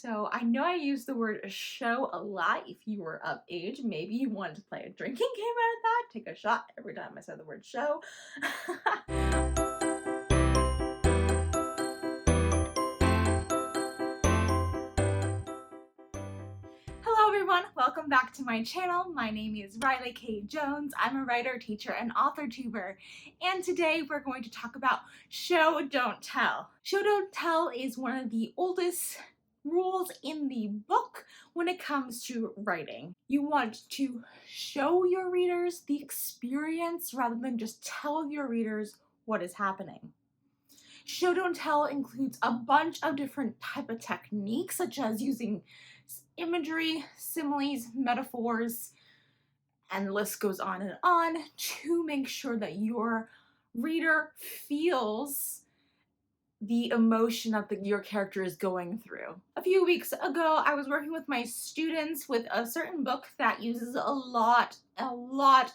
So I know I use the word show a lot. If you were of age, maybe you wanted to play a drinking game out of that. Take a shot every time I said the word show. Hello everyone, welcome back to my channel. My name is Riley K. Jones. I'm a writer, teacher, and author tuber. And today we're going to talk about show, don't tell. Show, don't tell is one of the oldest rules in the book when it comes to writing. You want to show your readers the experience rather than just tell your readers what is happening. Show don't tell includes a bunch of different type of techniques, such as using imagery, similes, metaphors, and the list goes on to make sure that your reader feels the emotion that your character is going through. A few weeks ago, I was working with my students with a certain book that uses a lot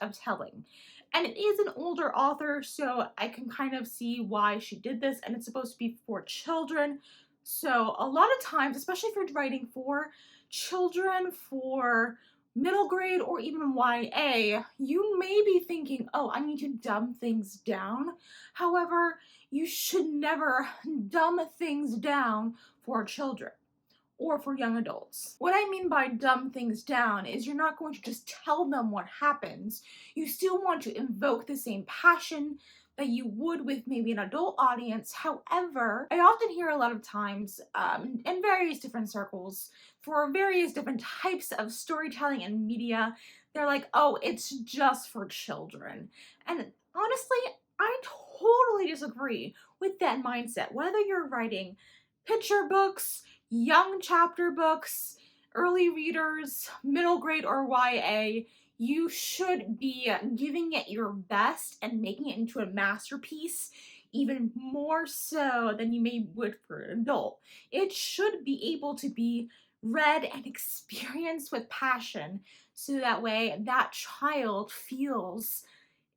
of telling. And it is an older author, so I can kind of see why she did this, and it's supposed to be for children. So a lot of times, especially if you're writing for children, for middle grade, or even YA, you may be thinking, oh, I need to dumb things down. However, you should never dumb things down for children or for young adults. What I mean by dumb things down is you're not going to just tell them what happens. You still want to invoke the same passion that you would with maybe an adult audience. However, I often hear a lot of times in various different circles for various different types of storytelling and media, they're like, oh, it's just for children. And honestly, I totally disagree with that mindset. Whether you're writing picture books, young chapter books, early readers, middle grade, or YA, you should be giving it your best and making it into a masterpiece, even more so than you may would for an adult. It should be able to be read and experienced with passion, so that way that child feels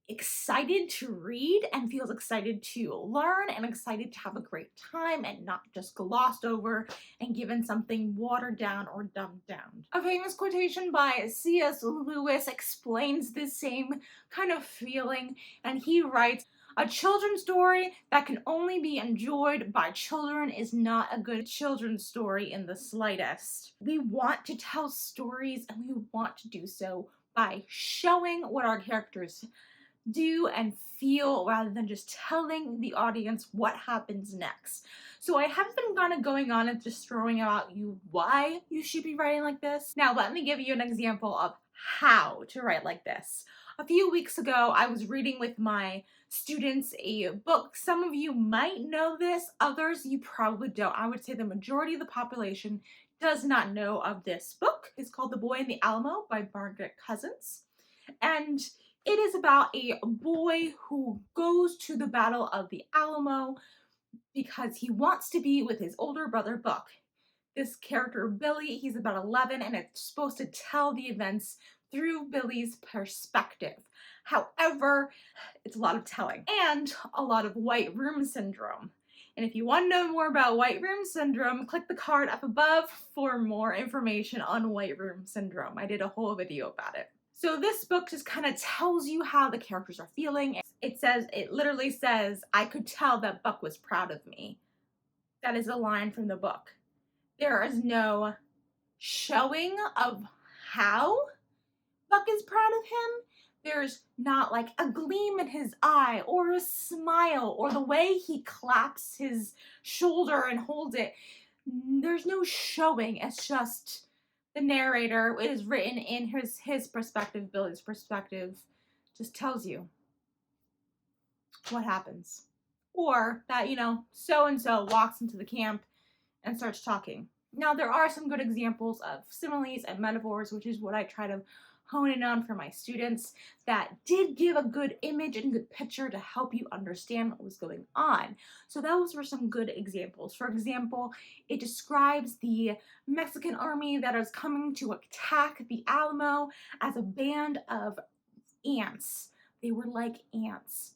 excited to read and feels excited to learn and excited to have a great time and not just glossed over and given something watered down or dumbed down. A famous quotation by C.S. Lewis explains this same kind of feeling, and he writes, "A children's story that can only be enjoyed by children is not a good children's story in the slightest." We want to tell stories, and we want to do so by showing what our characters do and feel rather than just telling the audience what happens next. So I haven't been kind of going on and just throwing out you why you should be writing like this. Now let me give you an example of how to write like this. A few weeks ago, I was reading with my students a book. Some of you might know this, others you probably don't. I would say the majority of the population does not know of this book. It's called The Boy in the Alamo by Margaret Cousins. And it is about a boy who goes to the Battle of the Alamo because he wants to be with his older brother, Buck. This character, Billy, he's about 11, and it's supposed to tell the events through Billy's perspective. However, it's a lot of telling and a lot of white room syndrome. And if you want to know more about white room syndrome, click the card up above for more information on white room syndrome. I did a whole video about it. So this book just kind of tells you how the characters are feeling. It literally says, "I could tell that Buck was proud of me." That is a line from the book. There is no showing of how Buck is proud of him. There's not like a gleam in his eye or a smile or the way he claps his shoulder and holds it. There's no showing. It's just the narrator. It is written in his perspective, Billy's perspective, just tells you what happens. Or that, so-and-so walks into the camp and starts talking. Now, there are some good examples of similes and metaphors, which is what I try to hone in on for my students, that did give a good image and good picture to help you understand what was going on. So those were some good examples. For example, it describes the Mexican army that is coming to attack the Alamo as a band of ants. They were like ants,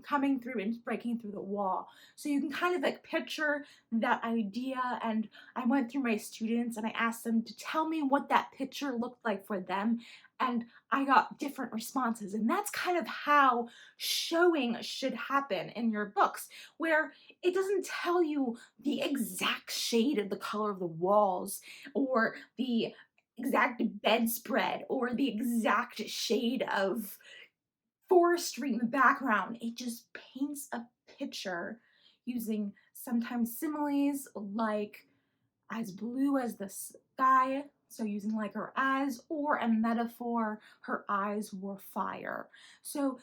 coming through and breaking through the wall. So you can kind of like picture that idea. And I went through my students and I asked them to tell me what that picture looked like for them. And I got different responses. And that's kind of how showing should happen in your books, where it doesn't tell you the exact shade of the color of the walls or the exact bedspread or the exact shade of forestry in the background. It just paints a picture using sometimes similes like as blue as the sky, so using like her eyes, or a metaphor, her eyes were fire. So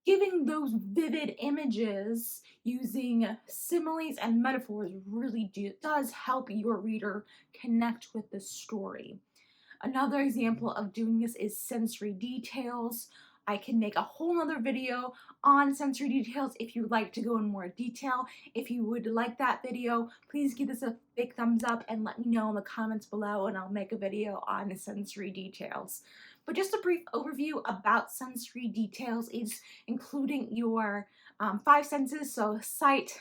giving those vivid images using similes and metaphors really does help your reader connect with the story. Another example of doing this is sensory details. I can make a whole nother video on sensory details if you would like to go in more detail. If you would like that video, please give this a big thumbs up and let me know in the comments below, and I'll make a video on sensory details. But just a brief overview about sensory details is including your five senses, so sight,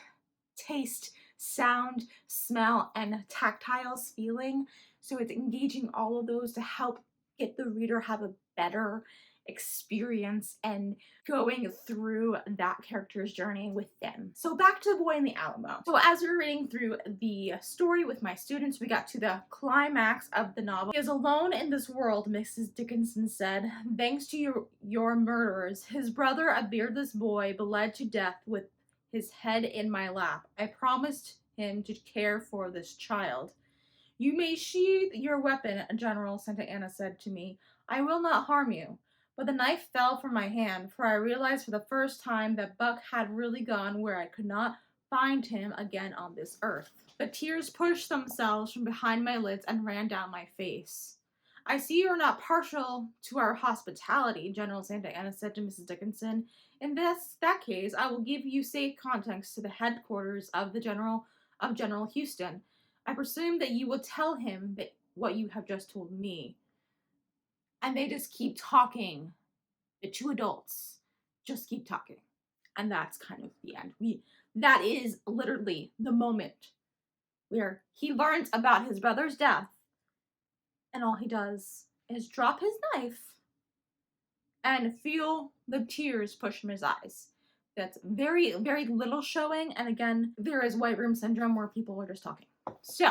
taste, sound, smell, and tactile feeling. So it's engaging all of those to help get the reader have a better experience and going through that character's journey with them. So back to The Boy in the Alamo. So as we were reading through the story with my students, we got to the climax of the novel. He is alone in this world, Mrs. Dickinson said. Thanks to your murderers, his brother, a beardless boy, bled to death with his head in my lap. I promised him to care for this child. You may sheathe your weapon, General Santa Anna said to me. I will not harm you. But the knife fell from my hand, for I realized for the first time that Buck had really gone where I could not find him again on this earth. The tears pushed themselves from behind my lids and ran down my face. I see you are not partial to our hospitality, General Santa Anna said to Mrs. Dickinson. In that case, I will give you safe contacts to the headquarters of General Houston. I presume that you will tell him that what you have just told me. And they just keep talking. The two adults just keep talking. And that's kind of the end. That is literally the moment where he learns about his brother's death, and all he does is drop his knife and feel the tears push from his eyes. That's very, very little showing. And again, there is white room syndrome where people are just talking. So,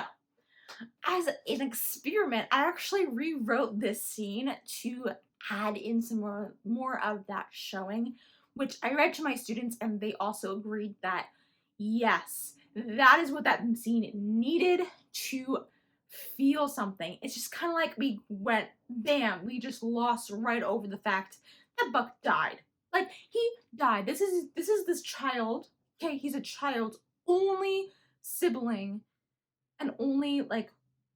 as an experiment, I actually rewrote this scene to add in some more of that showing, which I read to my students, and they also agreed that yes, that is what that scene needed to feel something. It's just kind of like we went, bam, we just lost right over the fact that Buck died. Like, he died. This is this child. Okay, he's a child's only sibling and only like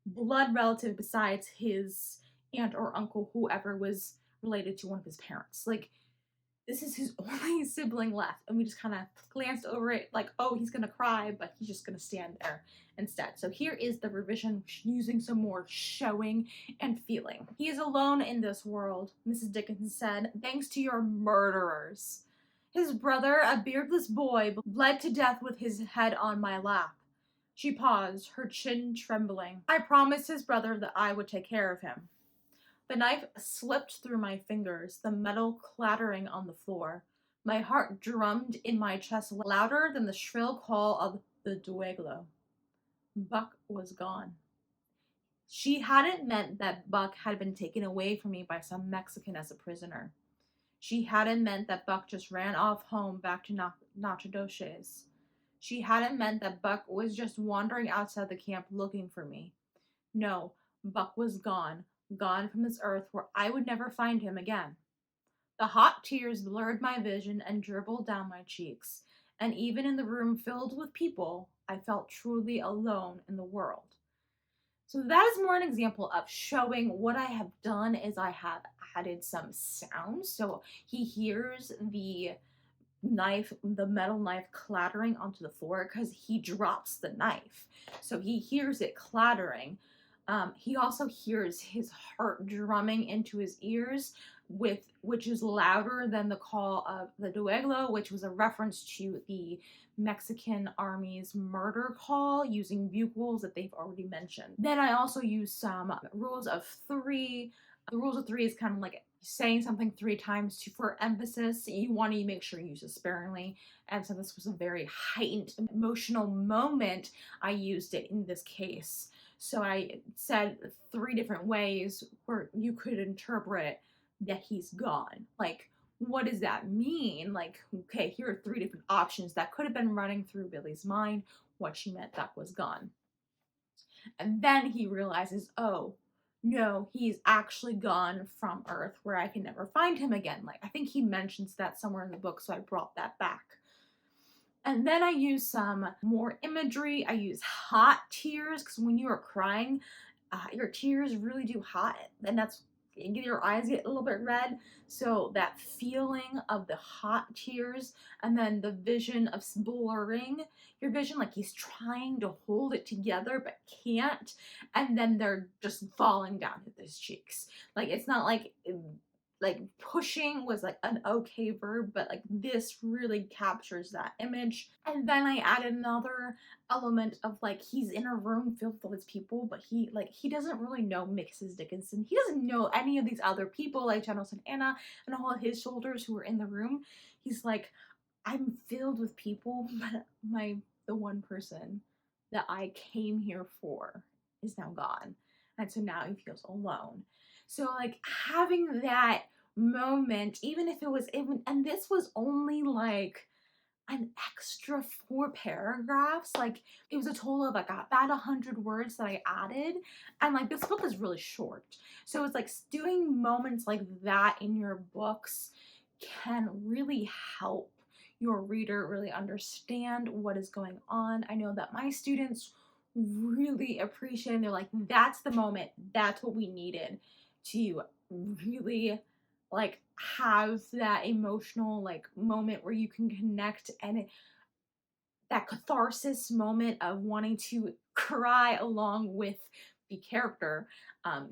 blood relative besides his aunt or uncle, whoever was related to one of his parents. Like, this is his only sibling left, and we just kind of glanced over it like, oh, he's gonna cry, but he's just gonna stand there instead. So here is the revision using some more showing and feeling. He is alone in this world, Mrs. Dickinson said, thanks to your murderers. His brother, a beardless boy, bled to death with his head on my lap. She paused, her chin trembling. I promised his brother that I would take care of him. The knife slipped through my fingers, the metal clattering on the floor. My heart drummed in my chest louder than the shrill call of the dueglo. Buck was gone. She hadn't meant that Buck had been taken away from me by some Mexican as a prisoner. She hadn't meant that Buck just ran off home back to Natchitoches. She hadn't meant that Buck was just wandering outside the camp looking for me. No, Buck was gone from this earth where I would never find him again. The hot tears blurred my vision and dribbled down my cheeks, and even in the room filled with people, I felt truly alone in the world. So that is more an example of showing what I have done is I have added some sounds. So he hears the metal knife clattering onto the floor because he drops the knife. So he hears it clattering. He also hears his heart drumming into his ears, which is louder than the call of the dueglo, which was a reference to the Mexican army's murder call using bugles that they've already mentioned. Then I also use some rules of three. The rules of three is kind of like saying something 3 times for emphasis. You want to make sure you use it sparingly. And so this was a very heightened emotional moment, I used it in this case. So I said 3 different ways where you could interpret that he's gone. Like, what does that mean? Like, okay, here are 3 different options that could have been running through Billy's mind. What she meant that was gone. And then he realizes, oh, no, he's actually gone from Earth where I can never find him again. Like, I think he mentions that somewhere in the book, so I brought that back. And then I use some more imagery. I use hot tears, because when you are crying, your tears really do hot, and that's, your eyes get a little bit red. So that feeling of the hot tears, and then the vision of blurring your vision, like he's trying to hold it together but can't, and then they're just falling down his cheeks. Like, it's not like pushing was like an okay verb, but like this really captures that image. And then I added another element of like, he's in a room filled with all these people, but he doesn't really know Mrs. Dickinson. He doesn't know any of these other people like General Santana and all of his soldiers who were in the room. He's like, I'm filled with people, but the one person that I came here for is now gone. And so now he feels alone. So like having that moment, even if it was and this was only like an extra 4 paragraphs, like it was a total of like about 100 words that I added, and like this book is really short, so it's like doing moments like that in your books can really help your reader really understand what is going on. I know that my students really appreciate it, and they're like, that's the moment, that's what we needed to really like have that emotional like moment where you can connect, and that catharsis moment of wanting to cry along with the character.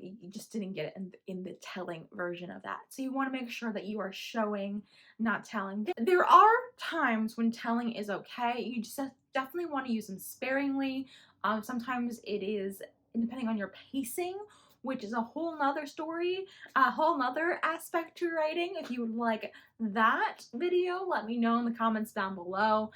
You just didn't get it in the telling version of that. So you want to make sure that you are showing, not telling. There are times when telling is okay. You just definitely want to use them sparingly. Sometimes it is, depending on your pacing, which is a whole nother story, a whole nother aspect to writing. If you would like that video, let me know in the comments down below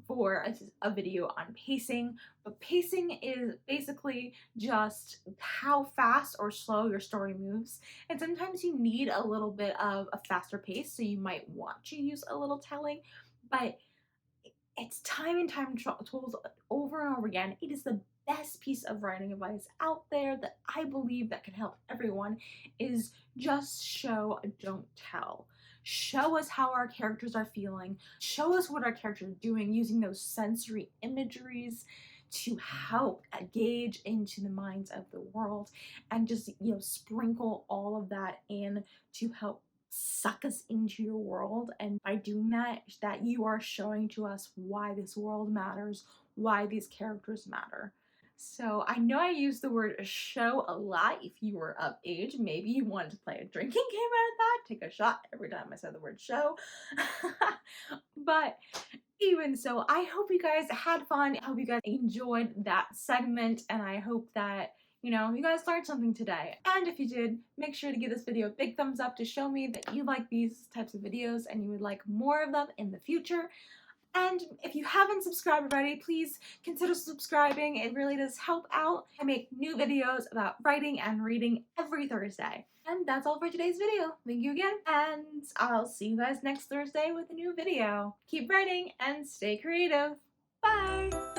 for a video on pacing. But pacing is basically just how fast or slow your story moves, and sometimes you need a little bit of a faster pace, so you might want to use a little telling. But it's time and time told over and over again. It is the best piece of writing advice out there that I believe that can help everyone, is just show, don't tell. Show us how our characters are feeling. Show us what our characters are doing, using those sensory imageries to help gauge into the minds of the world, and just, sprinkle all of that in to help suck us into your world. And by doing that, you are showing to us why this world matters, why these characters matter. So I know I use the word show a lot. If you were of age, maybe you wanted to play a drinking game out of that, take a shot every time I said the word show. But even so, I hope you guys had fun. I hope you guys enjoyed that segment, and I hope that you guys learned something today. And if you did, make sure to give this video a big thumbs up to show me that you like these types of videos and you would like more of them in the future. And if you haven't subscribed already, please consider subscribing. It really does help out. I make new videos about writing and reading every Thursday. And that's all for today's video. Thank you again, and I'll see you guys next Thursday with a new video. Keep writing and stay creative. Bye!